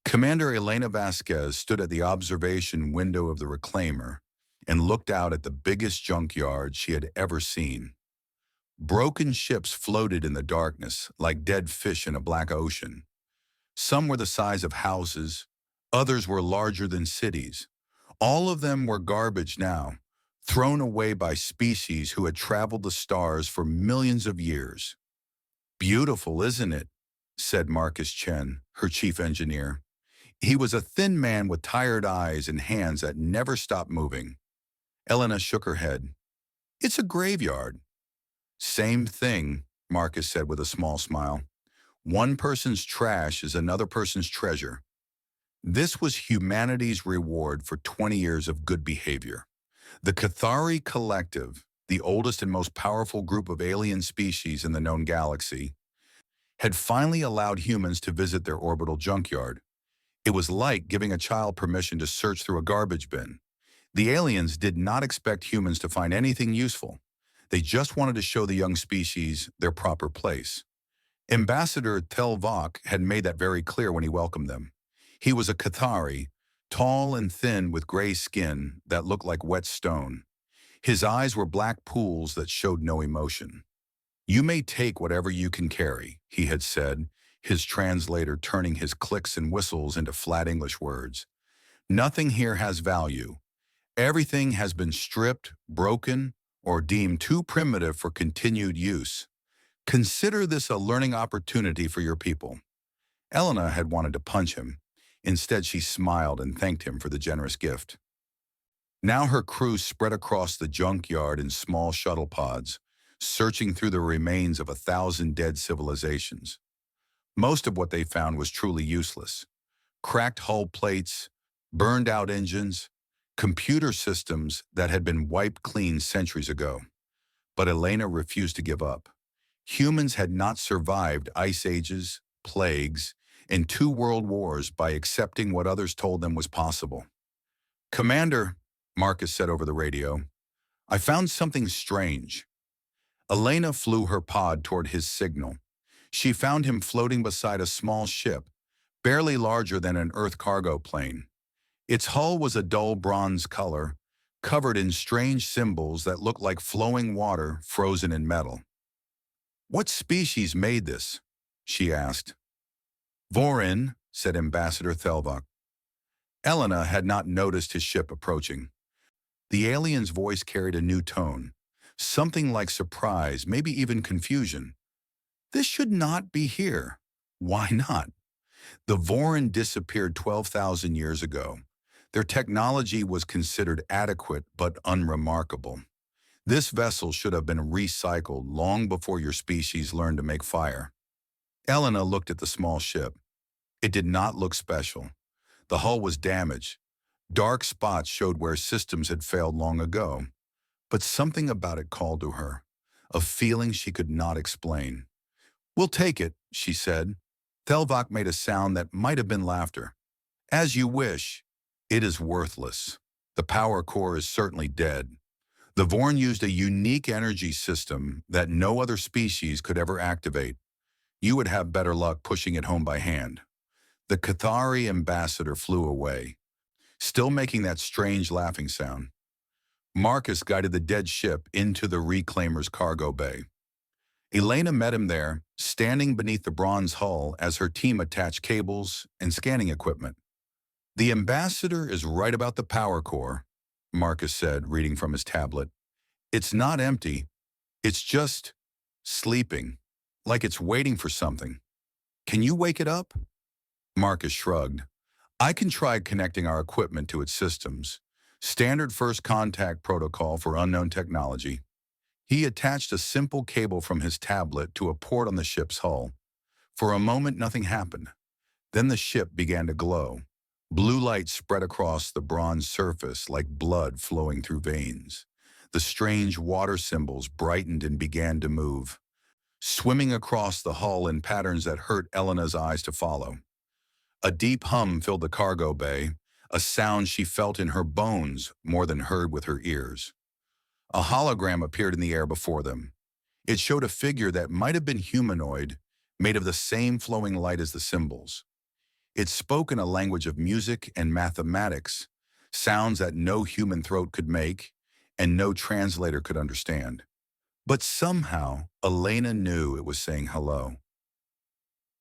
Commander Elena Vasquez stood at the observation window of the reclaimer and looked out at the biggest junkyard she had ever seen. Broken ships floated in the darkness like dead fish in a black ocean. Some were the size of houses, others were larger than cities. All of them were garbage now, thrown away by species who had traveled the stars for millions of years. "Beautiful, isn't it?" said Marcus Chen, her chief engineer. He was a thin man with tired eyes and hands that never stopped moving. Elena shook her head. "It's a graveyard." "Same thing," Marcus said with a small smile. "One person's trash is another person's treasure." This was humanity's reward for 20 years of good behavior. The Cathari Collective, the oldest and most powerful group of alien species in the known galaxy, had finally allowed humans to visit their orbital junkyard. It was like giving a child permission to search through a garbage bin. The aliens did not expect humans to find anything useful. They just wanted to show the young species their proper place. Ambassador Telvok had made that very clear when he welcomed them. He was a Cathari, tall and thin with gray skin that looked like wet stone. His eyes were black pools that showed no emotion. "You may take whatever you can carry," he had said, his translator turning his clicks and whistles into flat English words. "Nothing here has value. Everything has been stripped, broken, or deemed too primitive for continued use. Consider this a learning opportunity for your people." Elena had wanted to punch him. Instead, she smiled and thanked him for the generous gift. Now her crew spread across the junkyard in small shuttle pods, searching through the remains of 1,000 dead civilizations. Most of what they found was truly useless. Cracked hull plates, burned-out engines, computer systems that had been wiped clean centuries ago. But Elena refused to give up. Humans had not survived ice ages, plagues, and 2 world wars by accepting what others told them was possible. "Commander," Marcus said over the radio, "I found something strange." Elena flew her pod toward his signal. She found him floating beside a small ship, barely larger than an Earth cargo plane. Its hull was a dull bronze color, covered in strange symbols that looked like flowing water frozen in metal. "What species made this?" she asked. "Vorin," said Ambassador Thelvok. Elena had not noticed his ship approaching. The alien's voice carried a new tone, something like surprise, maybe even confusion. "This should not be here." "Why not?" "The Vorin disappeared 12,000 years ago. Their technology was considered adequate but unremarkable. This vessel should have been recycled long before your species learned to make fire." Elena looked at the small ship. It did not look special. The hull was damaged. Dark spots showed where systems had failed long ago. But something about it called to her, a feeling she could not explain. "We'll take it," she said. Thelvok made a sound that might have been laughter. "As you wish. It is worthless. The power core is certainly dead. The Vorn used a unique energy system that no other species could ever activate. You would have better luck pushing it home by hand." The Cathari ambassador flew away, still making that strange laughing sound. Marcus guided the dead ship into the reclaimer's cargo bay. Elena met him there, standing beneath the bronze hull as her team attached cables and scanning equipment. "The ambassador is right about the power core," Marcus said, reading from his tablet. "It's not empty. It's just sleeping, like it's waiting for something. Can you wake it up?" Marcus shrugged. "I can try connecting our equipment to its systems. Standard first contact protocol for unknown technology." He attached a simple cable from his tablet to a port on the ship's hull. For a moment, nothing happened. Then the ship began to glow. Blue light spread across the bronze surface like blood flowing through veins. The strange water symbols brightened and began to move, swimming across the hull in patterns that hurt Elena's eyes to follow. A deep hum filled the cargo bay, a sound she felt in her bones more than heard with her ears. A hologram appeared in the air before them. It showed a figure that might have been humanoid, made of the same flowing light as the symbols. It spoke in a language of music and mathematics, sounds that no human throat could make and no translator could understand. But somehow, Elena knew it was saying hello.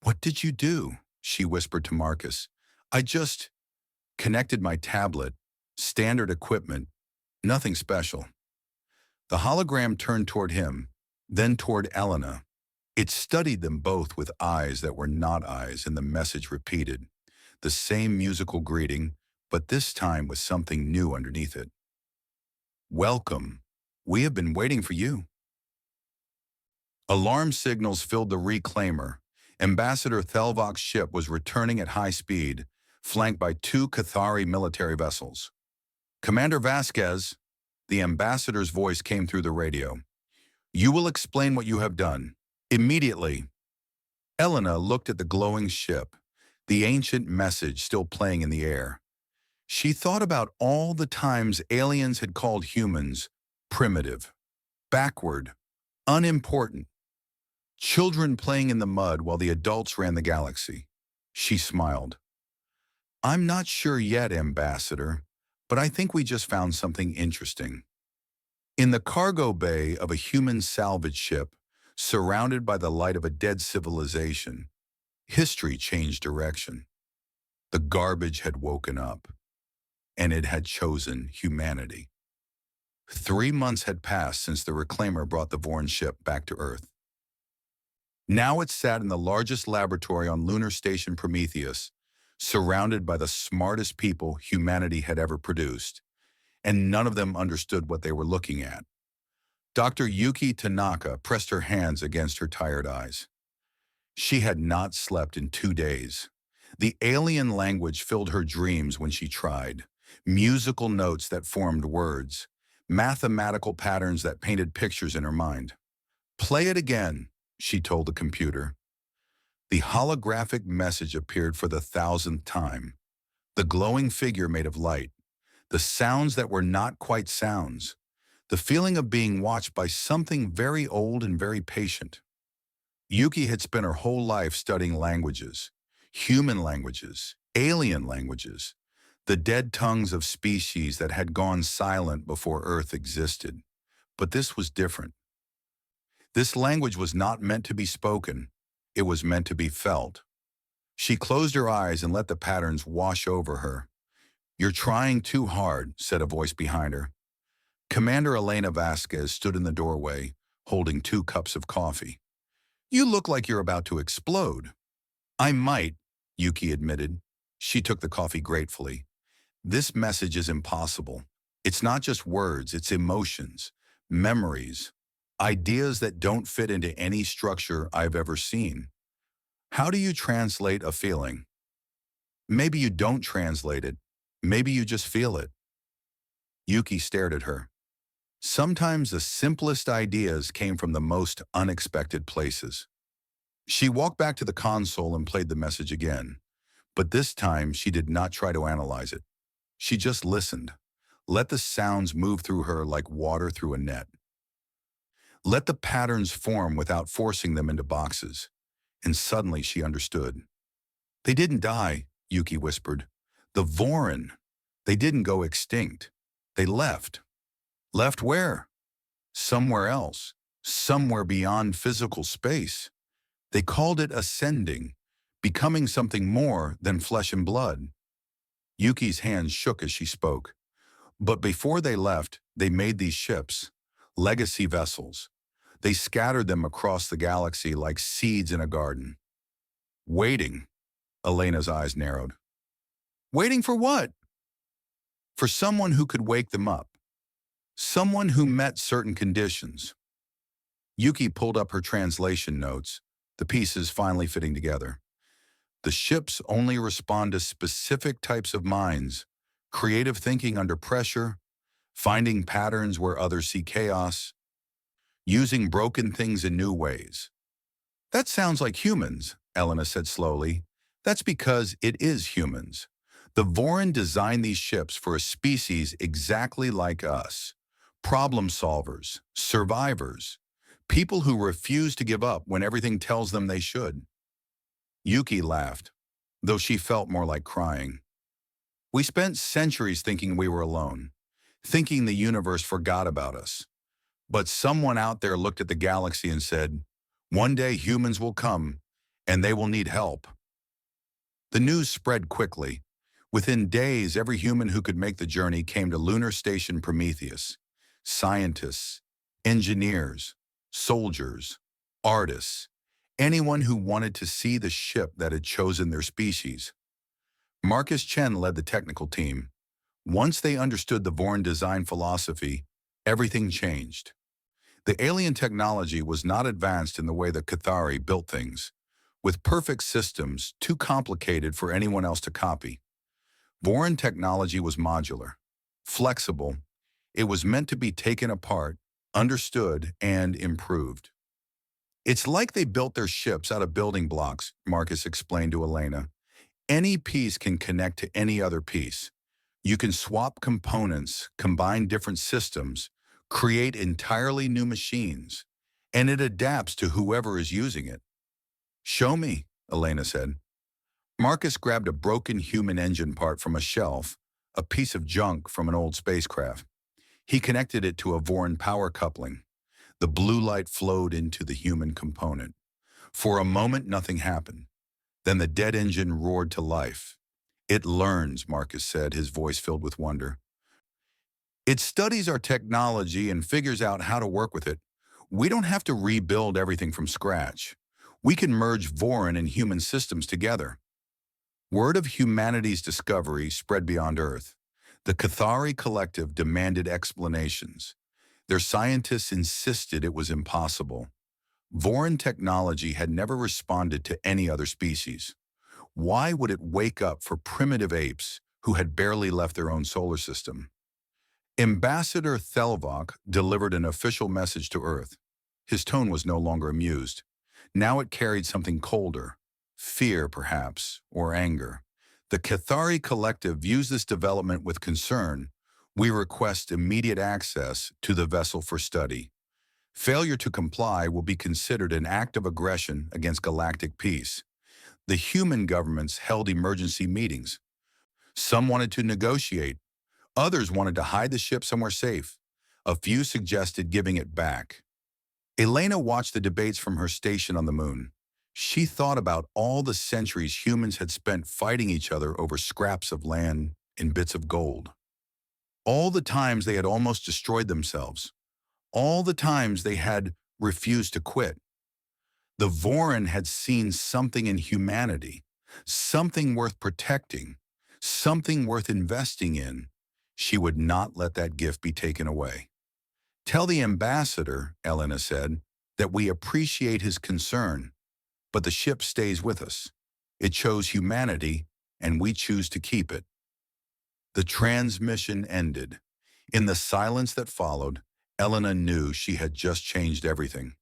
"What did you do?" she whispered to Marcus. "I just connected my tablet, standard equipment, nothing special." The hologram turned toward him, then toward Elena. It studied them both with eyes that were not eyes, and the message repeated. The same musical greeting, but this time with something new underneath it. "Welcome. We have been waiting for you." Alarm signals filled the reclaimer. Ambassador Thelvok's ship was returning at high speed, flanked by two Cathari military vessels. "Commander Vasquez," the ambassador's voice came through the radio. "You will explain what you have done. Immediately." Elena looked at the glowing ship, the ancient message still playing in the air. She thought about all the times aliens had called humans primitive, backward, unimportant. Children playing in the mud while the adults ran the galaxy. She smiled. "I'm not sure yet, Ambassador, but I think we just found something interesting." In the cargo bay of a human salvage ship, surrounded by the light of a dead civilization, history changed direction. The garbage had woken up, and it had chosen humanity. 3 months had passed since the reclaimer brought the Vorn ship back to Earth. Now it sat in the largest laboratory on lunar station Prometheus, surrounded by the smartest people humanity had ever produced, and none of them understood what they were looking at. Dr. Yuki Tanaka pressed her hands against her tired eyes. She had not slept in 2 days. The alien language filled her dreams when she tried, musical notes that formed words, mathematical patterns that painted pictures in her mind. "Play it again," she told the computer. The holographic message appeared for the 1,000th time. The glowing figure made of light, the sounds that were not quite sounds, the feeling of being watched by something very old and very patient. Yuki had spent her whole life studying languages, human languages, alien languages, the dead tongues of species that had gone silent before Earth existed. But this was different. This language was not meant to be spoken. It was meant to be felt. She closed her eyes and let the patterns wash over her. "You're trying too hard," said a voice behind her. Commander Elena Vasquez stood in the doorway, holding 2 cups of coffee. "You look like you're about to explode." "I might," Yuki admitted. She took the coffee gratefully. "This message is impossible. It's not just words, it's emotions, memories, ideas that don't fit into any structure I've ever seen. How do you translate a feeling? Maybe you don't translate it. Maybe you just feel it." Yuki stared at her. Sometimes the simplest ideas came from the most unexpected places. She walked back to the console and played the message again. But this time, she did not try to analyze it. She just listened. Let the sounds move through her like water through a net. Let the patterns form without forcing them into boxes. And suddenly she understood. "They didn't die," Yuki whispered. "The Vorin. They didn't go extinct. They left." "Left where?" "Somewhere else. Somewhere beyond physical space. They called it ascending, becoming something more than flesh and blood." Yuki's hands shook as she spoke. "But before they left, they made these ships, legacy vessels. They scattered them across the galaxy like seeds in a garden." "Waiting." Elena's eyes narrowed. "Waiting for what?" "For someone who could wake them up. Someone who met certain conditions." Yuki pulled up her translation notes, the pieces finally fitting together. "The ships only respond to specific types of minds, creative thinking under pressure, finding patterns where others see chaos, using broken things in new ways." "That sounds like humans," Elena said slowly. "That's because it is humans. The Vorin designed these ships for a species exactly like us. Problem solvers, survivors, people who refuse to give up when everything tells them they should." Yuki laughed. though she felt more like crying. We spent centuries thinking we were alone, thinking the universe forgot about us. But someone out there looked at the galaxy and said, one day humans will come, and they will need help. The news spread quickly. Within days, every human who could make the journey came to Lunar Station Prometheus. Scientists, engineers, soldiers, artists, anyone who wanted to see the ship that had chosen their species. Marcus Chen led the technical team. Once they understood the Voron design philosophy, everything changed. The alien technology was not advanced in the way the Cathari built things, with perfect systems too complicated for anyone else to copy. Voron technology was modular, flexible. It was meant to be taken apart, understood, and improved. It's like they built their ships out of building blocks, Marcus explained to Elena. Any piece can connect to any other piece. You can swap components, combine different systems, create entirely new machines, and it adapts to whoever is using it. Show me, Elena said. Marcus grabbed a broken human engine part from a shelf, a piece of junk from an old spacecraft. He connected it to a Voron power coupling. The blue light flowed into the human component. For a moment, nothing happened. Then the dead engine roared to life. It learns, Marcus said, his voice filled with wonder. It studies our technology and figures out how to work with it. We don't have to rebuild everything from scratch. We can merge Voron and human systems together. Word of humanity's discovery spread beyond Earth. The Cathari collective demanded explanations. Their scientists insisted it was impossible. Voron technology had never responded to any other species. Why would it wake up for primitive apes who had barely left their own solar system? Ambassador Thelvok delivered an official message to Earth. His tone was no longer amused. Now it carried something colder. Fear, perhaps, or anger. The Cathari collective views this development with concern. We request immediate access to the vessel for study. Failure to comply will be considered an act of aggression against galactic peace. The human governments held emergency meetings. Some wanted to negotiate. Others wanted to hide the ship somewhere safe. A few suggested giving it back. Elena watched the debates from her station on the moon. She thought about all the centuries humans had spent fighting each other over scraps of land and bits of gold. All the times they had almost destroyed themselves. All the times they had refused to quit. The Voron had seen something in humanity, something worth protecting, something worth investing in. She would not let that gift be taken away. Tell the ambassador, Elena said, that we appreciate his concern, but the ship stays with us. It chose humanity, and we choose to keep it. The transmission ended. In the silence that followed, Elena knew she had just changed everything.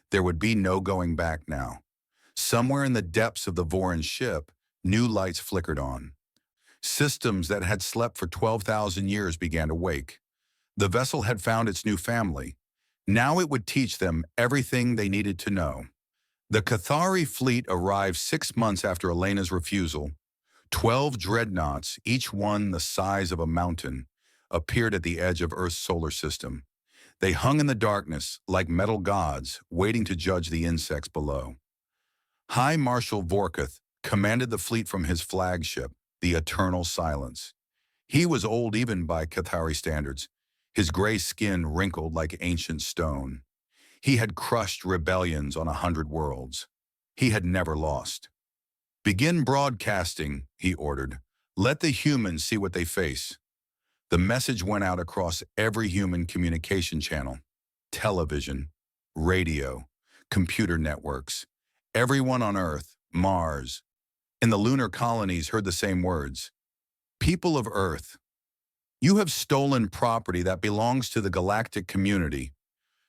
There would be no going back now. Somewhere in the depths of the Voron ship, new lights flickered on. Systems that had slept for 12,000 years began to wake. The vessel had found its new family. Now it would teach them everything they needed to know. The Cathari fleet arrived 6 months after Elena's refusal. 12 dreadnoughts, each one the size of a mountain, appeared at the edge of Earth's solar system. They hung in the darkness like metal gods, waiting to judge the insects below. High Marshal Vorkuth commanded the fleet from his flagship, the Eternal Silence. He was old even by Cathari standards, his gray skin wrinkled like ancient stone. He had crushed rebellions on 100 worlds. He had never lost. Begin broadcasting, he ordered. Let the humans see what they face. The message went out across every human communication channel. Television, radio, computer networks. Everyone on Earth, Mars, and the lunar colonies heard the same words. People of Earth, you have stolen property that belongs to the galactic community.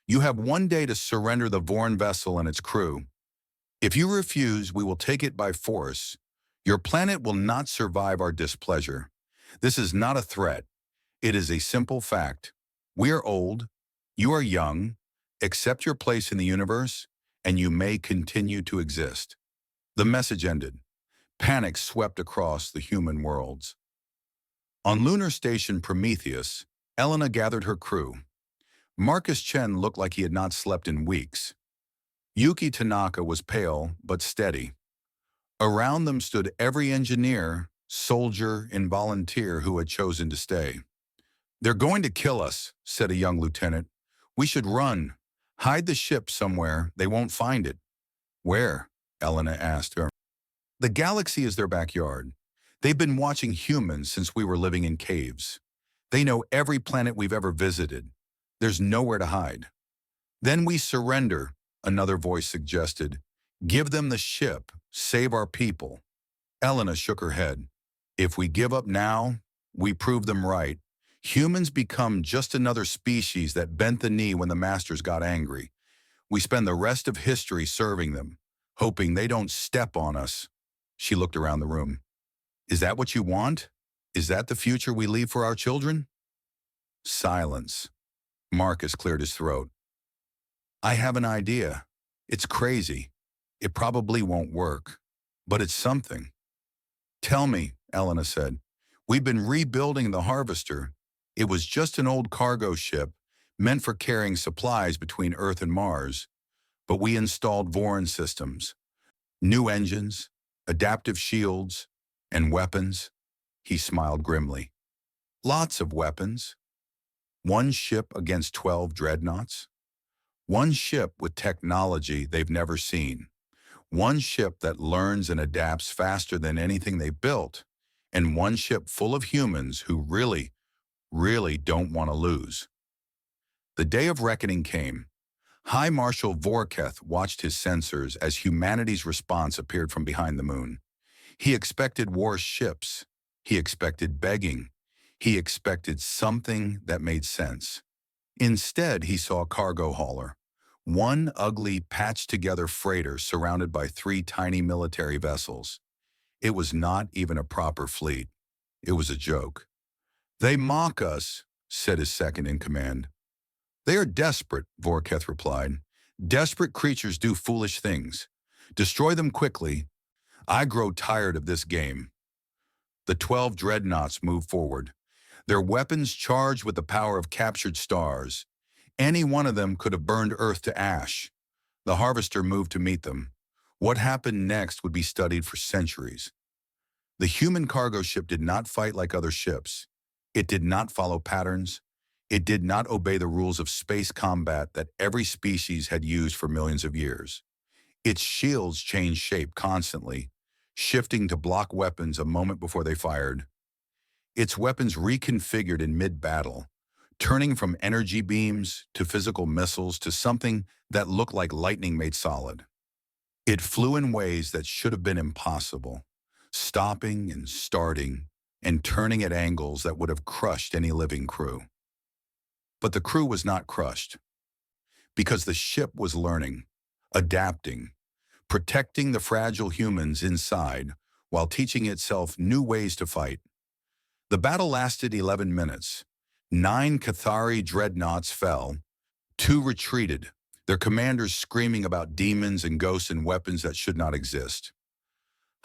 You have one day to surrender the Voron vessel and its crew. If you refuse, we will take it by force. Your planet will not survive our displeasure. This is not a threat. It is a simple fact. We are old. You are young. Accept your place in the universe, and you may continue to exist. The message ended. Panic swept across the human worlds. On lunar station Prometheus, Elena gathered her crew. Marcus Chen looked like he had not slept in weeks. Yuki Tanaka was pale but steady. Around them stood every engineer, soldier, and volunteer who had chosen to stay. "They're going to kill us," said a young lieutenant. "We should run. Hide the ship somewhere. They won't find it." "Where?" Elena asked her. "The galaxy is their backyard. They've been watching humans since we were living in caves. They know every planet we've ever visited. There's nowhere to hide." "Then we surrender," another voice suggested. "Give them the ship. Save our people." Elena shook her head. "If we give up now, we prove them right. Humans become just another species that bent the knee when the masters got angry. We spend the rest of history serving them, hoping they don't step on us." She looked around the room. "Is that what you want? Is that the future we leave for our children?" Silence. Marcus cleared his throat. "I have an idea. It's crazy. It probably won't work, but it's something." "Tell me," Elena said. "We've been rebuilding the Harvester. It was just an old cargo ship meant for carrying supplies between Earth and Mars, but we installed Voron systems, new engines, adaptive shields, and weapons." He smiled grimly. "Lots of weapons. One ship against 12 dreadnoughts. One ship with technology they've never seen. One ship that learns and adapts faster than anything they built. And one ship full of humans who really don't want to lose." The day of reckoning came. High Marshal Vorketh watched his sensors as humanity's response appeared from behind the moon. He expected war ships. He expected begging. He expected something that made sense. Instead, he saw a cargo hauler. One ugly, patched-together freighter surrounded by 3 tiny military vessels. It was not even a proper fleet. It was a joke. "They mock us," said his second-in-command. "They are desperate," Vorketh replied. "Desperate creatures do foolish things. Destroy them quickly. I grow tired of this game." The 12 dreadnoughts moved forward, their weapons charged with the power of captured stars. Any one of them could have burned Earth to ash. The Harvester moved to meet them. What happened next would be studied for centuries. The human cargo ship did not fight like other ships. It did not follow patterns. It did not obey the rules of space combat that every species had used for millions of years. Its shields changed shape constantly, shifting to block weapons a moment before they fired. Its weapons reconfigured in mid-battle, turning from energy beams to physical missiles to something that looked like lightning made solid. It flew in ways that should have been impossible, stopping and starting and turning at angles that would have crushed any living crew. But the crew was not crushed, because the ship was learning, adapting, protecting the fragile humans inside while teaching itself new ways to fight. The battle lasted 11 minutes. 9 Cathari dreadnoughts fell. 2 retreated, their commanders screaming about demons and ghosts and weapons that should not exist.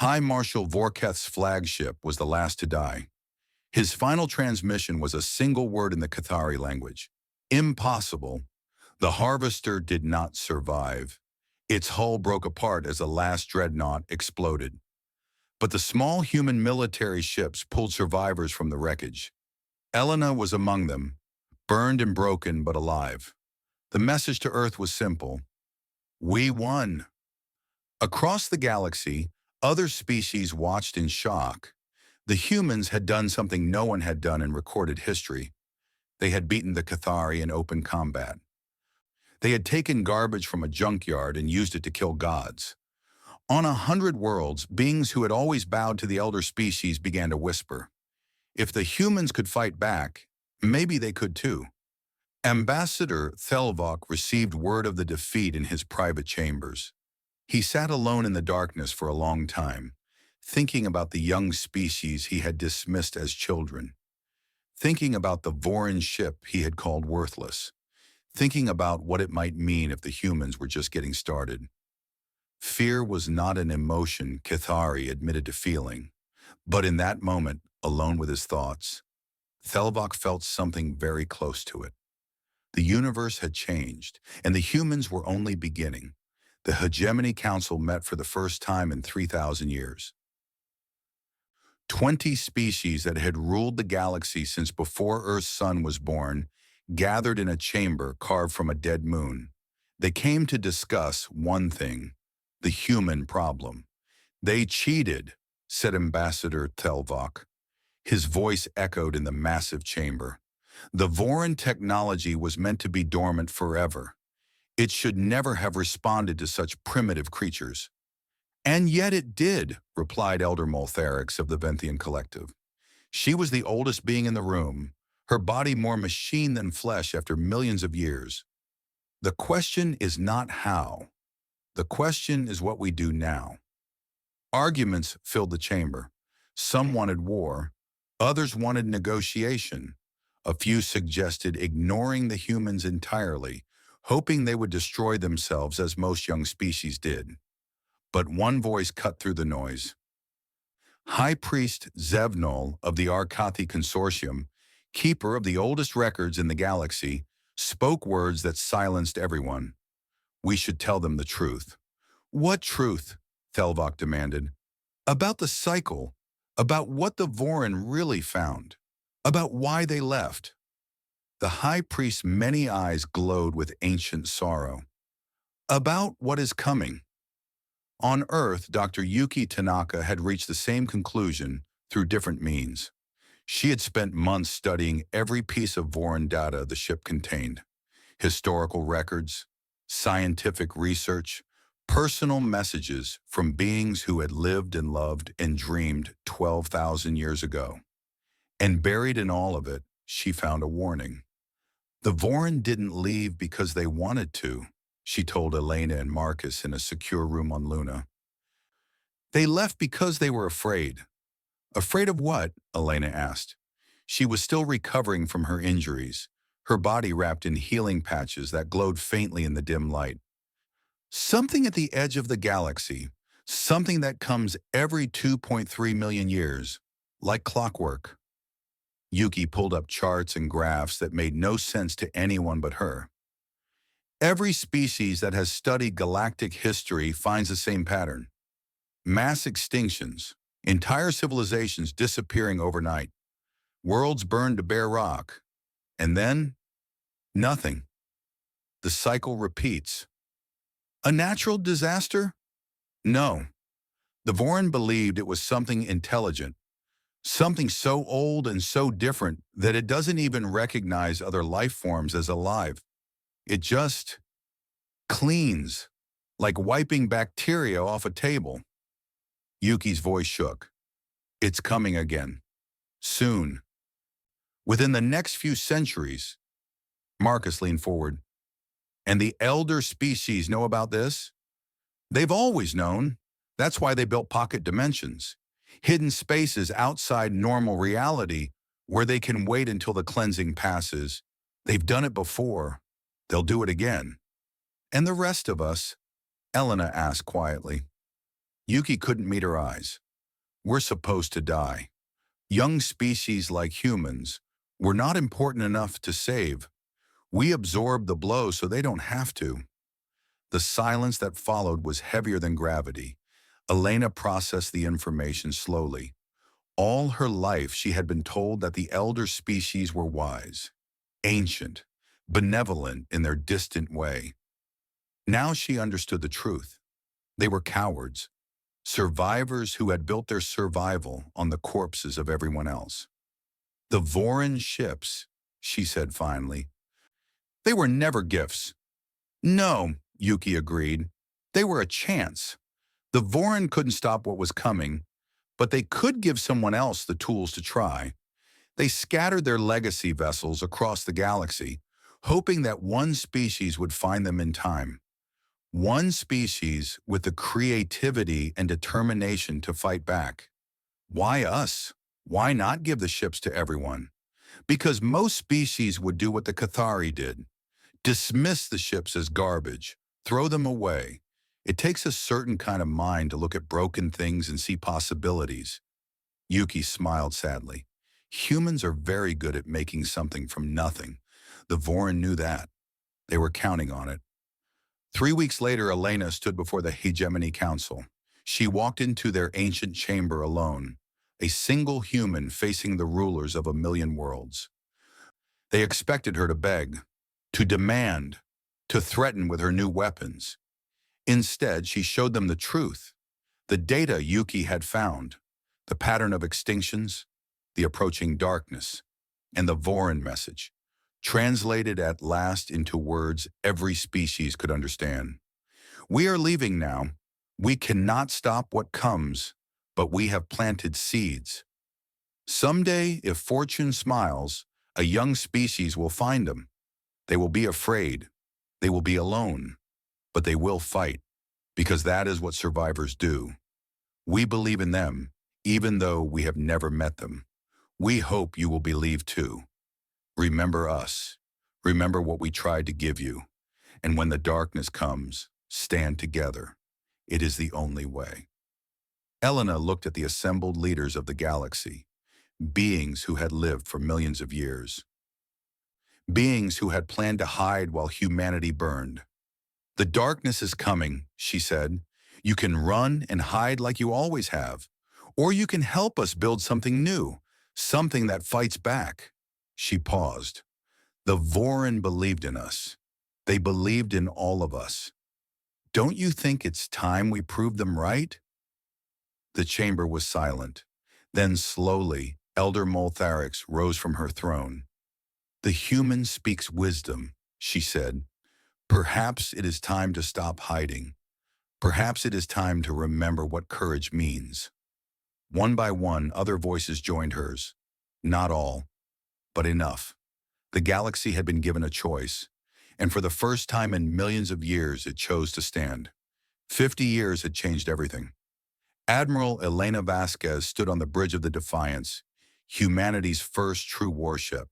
High Marshal Vorketh's flagship was the last to die. His final transmission was a single word in the Cathari language: impossible. The Harvester did not survive. Its hull broke apart as the last dreadnought exploded. But the small human military ships pulled survivors from the wreckage. Elena was among them, burned and broken but alive. The message to Earth was simple: we won. Across the galaxy, other species watched in shock. The humans had done something no one had done in recorded history. They had beaten the Cathari in open combat. They had taken garbage from a junkyard and used it to kill gods. On 100 worlds, beings who had always bowed to the elder species began to whisper. If the humans could fight back, maybe they could too. Ambassador Thelvok received word of the defeat in his private chambers. He sat alone in the darkness for a long time, thinking about the young species he had dismissed as children, thinking about the Voron ship he had called worthless, thinking about what it might mean if the humans were just getting started. Fear was not an emotion Cathari admitted to feeling, but in that moment, alone with his thoughts, Thelvok felt something very close to it. The universe had changed, and the humans were only beginning. The Hegemony Council met for the first time in 3,000 years. 20 species that had ruled the galaxy since before Earth's sun was born gathered in a chamber carved from a dead moon. They came to discuss one thing: the human problem. "They cheated," said Ambassador Thelvok. His voice echoed in the massive chamber. "The Voran technology was meant to be dormant forever. It should never have responded to such primitive creatures." "And yet it did," replied Elder Moltharix of the Venthian Collective. "She was the oldest being in the room, her body more machine than flesh after millions of years. The question is not how. The question is what we do now." Arguments filled the chamber. Some wanted war, others wanted negotiation. A few suggested ignoring the humans entirely, hoping they would destroy themselves as most young species did. But one voice cut through the noise. High Priest Zevnol of the Arkathi Consortium, keeper of the oldest records in the galaxy, spoke words that silenced everyone. "We should tell them the truth." "What truth?" Thelvok demanded. "About the cycle, about what the Voran really found, about why they left." The High Priest's many eyes glowed with ancient sorrow. "About what is coming." On Earth, Dr. Yuki Tanaka had reached the same conclusion through different means. She had spent months studying every piece of Voran data the ship contained: historical records, scientific research, personal messages from beings who had lived and loved and dreamed 12,000 years ago. And buried in all of it, she found a warning. The Voran didn't leave because they wanted to, she told Elena and Marcus in a secure room on Luna. They left because they were afraid. Afraid of what? Elena asked. She was still recovering from her injuries, her body wrapped in healing patches that glowed faintly in the dim light. Something at the edge of the galaxy, something that comes every 2.3 million years, like clockwork. Yuki pulled up charts and graphs that made no sense to anyone but her. Every species that has studied galactic history finds the same pattern. Mass extinctions, entire civilizations disappearing overnight, worlds burned to bare rock, and then nothing. The cycle repeats. A natural disaster? No. The Voran believed it was something intelligent, something so old and so different that it doesn't even recognize other life forms as alive. It just cleans, like wiping bacteria off a table. Yuki's voice shook. It's coming again. Soon. Within the next few centuries. Marcus leaned forward. And the elder species know about this? They've always known. That's why they built pocket dimensions, hidden spaces outside normal reality where they can wait until the cleansing passes. They've done it before. They'll do it again. And the rest of us? Elena asked quietly. Yuki couldn't meet her eyes. We're supposed to die. Young species like humans, we're not important enough to save. We absorb the blow so they don't have to. The silence that followed was heavier than gravity. Elena processed the information slowly. All her life she had been told that the elder species were wise, ancient, benevolent in their distant way. Now she understood the truth. They were cowards, survivors who had built their survival on the corpses of everyone else. The Voran ships, she said finally, they were never gifts. No, Yuki agreed. They were a chance. The Voran couldn't stop what was coming, but they could give someone else the tools to try. They scattered their legacy vessels across the galaxy, hoping that one species would find them in time. One species with the creativity and determination to fight back. Why us? Why not give the ships to everyone? Because most species would do what the Cathari did. Dismiss the ships as garbage, throw them away. It takes a certain kind of mind to look at broken things and see possibilities. Yuki smiled sadly. Humans are very good at making something from nothing. The Vorin knew that. They were counting on it. 3 weeks later, Elena stood before the Hegemony Council. She walked into their ancient chamber alone, a single human facing the rulers of a million worlds. They expected her to beg, to demand, to threaten with her new weapons. Instead, she showed them the truth, the data Yuki had found, the pattern of extinctions, the approaching darkness, and the Vorin message, translated at last into words every species could understand. We are leaving now. We cannot stop what comes, but we have planted seeds. Someday, if fortune smiles, a young species will find them. They will be afraid. They will be alone. But they will fight, because that is what survivors do. We believe in them, even though we have never met them. We hope you will believe too. Remember us. Remember what we tried to give you. And when the darkness comes, stand together. It is the only way. Elena looked at the assembled leaders of the galaxy, beings who had lived for millions of years. Beings who had planned to hide while humanity burned. The darkness is coming, she said. You can run and hide like you always have. Or you can help us build something new, something that fights back. She paused. The Vorin believed in us. They believed in all of us. Don't you think it's time we proved them right? The chamber was silent. Then slowly, Elder Moltharix rose from her throne. The human speaks wisdom, she said. Perhaps it is time to stop hiding. Perhaps it is time to remember what courage means. One by one, other voices joined hers. Not all, but enough. The galaxy had been given a choice, and for the first time in millions of years, it chose to stand. 50 years had changed everything. Admiral Elena Vasquez stood on the bridge of the Defiance, humanity's first true warship.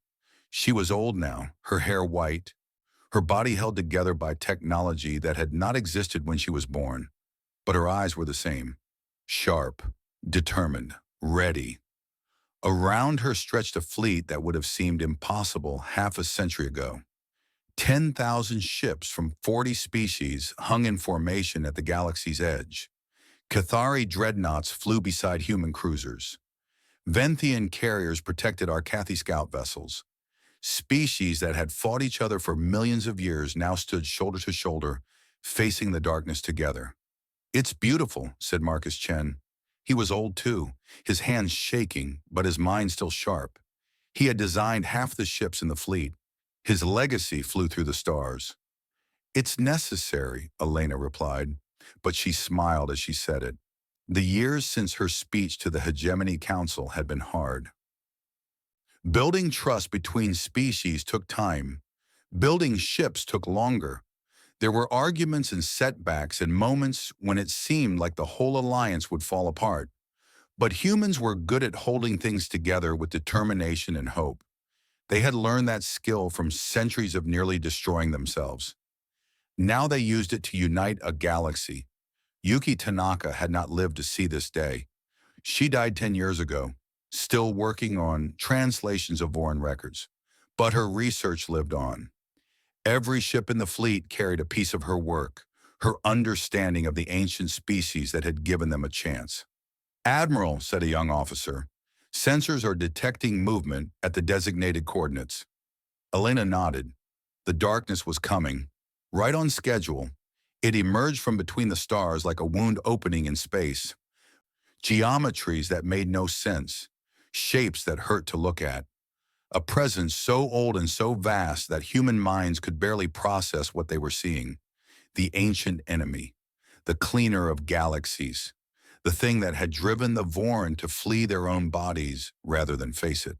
She was old now, her hair white, her body held together by technology that had not existed when she was born. But her eyes were the same, sharp, determined, ready. Around her stretched a fleet that would have seemed impossible half a century ago. 10,000 ships from 40 species hung in formation at the galaxy's edge. Cathari dreadnoughts flew beside human cruisers. Venthian carriers protected Arcathi scout vessels. Species that had fought each other for millions of years now stood shoulder to shoulder, facing the darkness together. It's beautiful, said Marcus Chen. He was old too, his hands shaking, but his mind still sharp. He had designed half the ships in the fleet. His legacy flew through the stars. It's necessary, Elena replied, but she smiled as she said it. The years since her speech to the Hegemony Council had been hard. Building trust between species took time. Building ships took longer. There were arguments and setbacks and moments when it seemed like the whole alliance would fall apart. But humans were good at holding things together with determination and hope. They had learned that skill from centuries of nearly destroying themselves. Now they used it to unite a galaxy. Yuki Tanaka had not lived to see this day. She died 10 years ago, still working on translations of Vorin records. But her research lived on. Every ship in the fleet carried a piece of her work, her understanding of the ancient species that had given them a chance. Admiral, said a young officer, sensors are detecting movement at the designated coordinates. Elena nodded. The darkness was coming. Right on schedule. It emerged from between the stars like a wound opening in space. Geometries that made no sense. Shapes that hurt to look at. A presence so old and so vast that human minds could barely process what they were seeing. The ancient enemy. The cleaner of galaxies. The thing that had driven the Vorin to flee their own bodies rather than face it.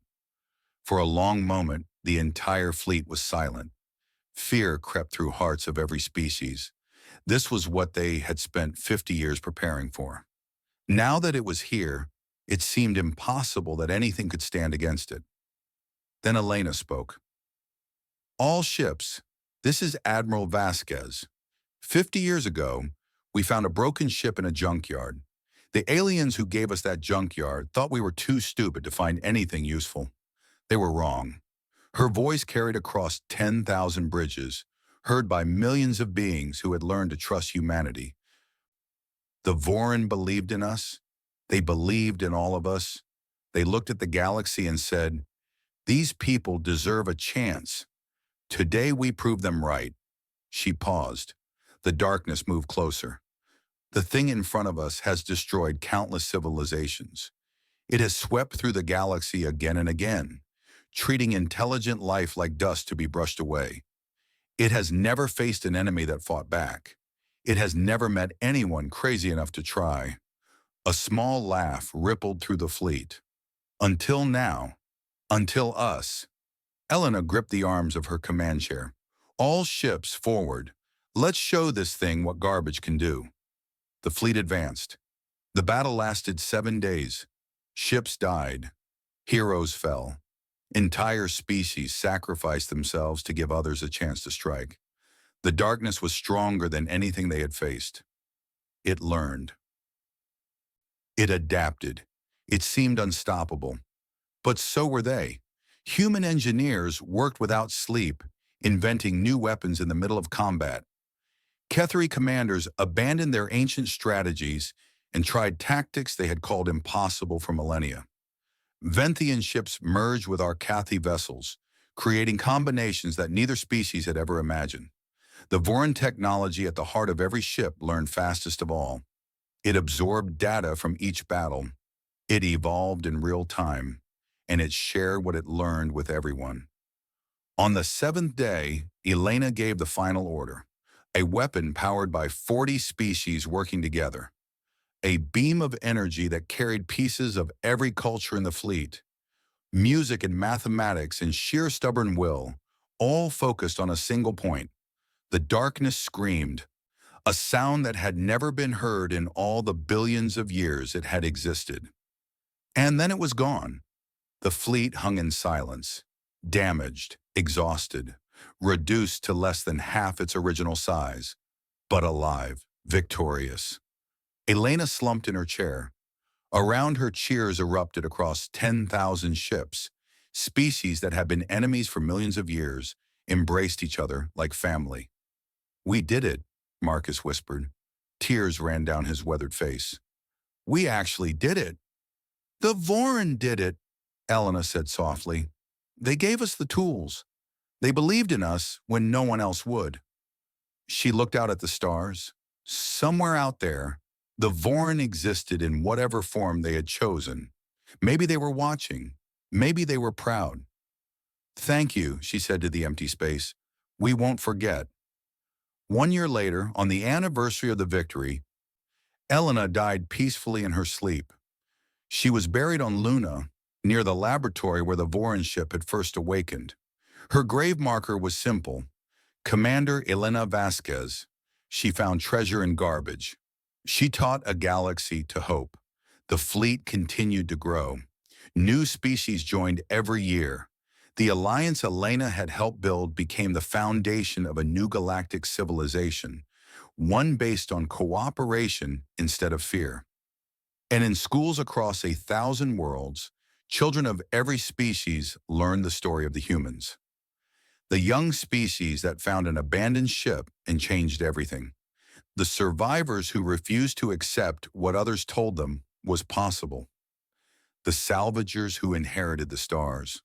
For a long moment, the entire fleet was silent. Fear crept through hearts of every species. This was what they had spent 50 years preparing for. Now that it was here, it seemed impossible that anything could stand against it. Then Elena spoke. All ships, this is Admiral Vasquez. 50 years ago, We found a broken ship in a junkyard. The aliens who gave us that junkyard thought we were too stupid to find anything useful. They were wrong. Her voice carried across 10,000 bridges, heard by millions of beings who had learned to trust humanity. The Vorin believed in us. They believed in all of us. They looked at the galaxy and said, "These people deserve a chance. Today we prove them right." She paused. The darkness moved closer. The thing in front of us has destroyed countless civilizations. It has swept through the galaxy again and again, treating intelligent life like dust to be brushed away. It has never faced an enemy that fought back. It has never met anyone crazy enough to try. A small laugh rippled through the fleet. Until now. Until us. Elena gripped the arms of her command chair. All ships forward. Let's show this thing what garbage can do. The fleet advanced. The battle lasted 7 days. Ships died. Heroes fell. Entire species sacrificed themselves to give others a chance to strike. The darkness was stronger than anything they had faced. It learned. It adapted. It seemed unstoppable. But so were they. Human engineers worked without sleep, inventing new weapons in the middle of combat. Ketheri commanders abandoned their ancient strategies and tried tactics they had called impossible for millennia. Venthian ships merged with Arcathi vessels, creating combinations that neither species had ever imagined. The Vorin technology at the heart of every ship learned fastest of all. It absorbed data from each battle. It evolved in real time, and it shared what it learned with everyone. On the 7th day, Elena gave the final order. A weapon powered by 40 species working together. A beam of energy that carried pieces of every culture in the fleet. Music and mathematics and sheer stubborn will, all focused on a single point. The darkness screamed, a sound that had never been heard in all the billions of years it had existed. And then it was gone. The fleet hung in silence, damaged, exhausted, reduced to less than half its original size, but alive, victorious. Elena slumped in her chair. Around her cheers erupted across 10,000 ships. Species that had been enemies for millions of years embraced each other like family. "We did it," Marcus whispered. Tears ran down his weathered face. "We actually did it." "The Vorin did it," Elena said softly. "They gave us the tools. They believed in us when no one else would." She looked out at the stars. Somewhere out there, the Vorin existed in whatever form they had chosen. Maybe they were watching. Maybe they were proud. "Thank you," she said to the empty space. "We won't forget." 1 year later, on the anniversary of the victory, Elena died peacefully in her sleep. She was buried on Luna, near the laboratory where the Vorin ship had first awakened. Her grave marker was simple: Commander Elena Vasquez. She found treasure in garbage. She taught a galaxy to hope. The fleet continued to grow. New species joined every year. The alliance Elena had helped build became the foundation of a new galactic civilization, one based on cooperation instead of fear. And in schools across 1,000 worlds, children of every species learned the story of the humans. The young species that found an abandoned ship and changed everything. The survivors who refused to accept what others told them was possible. The salvagers who inherited the stars.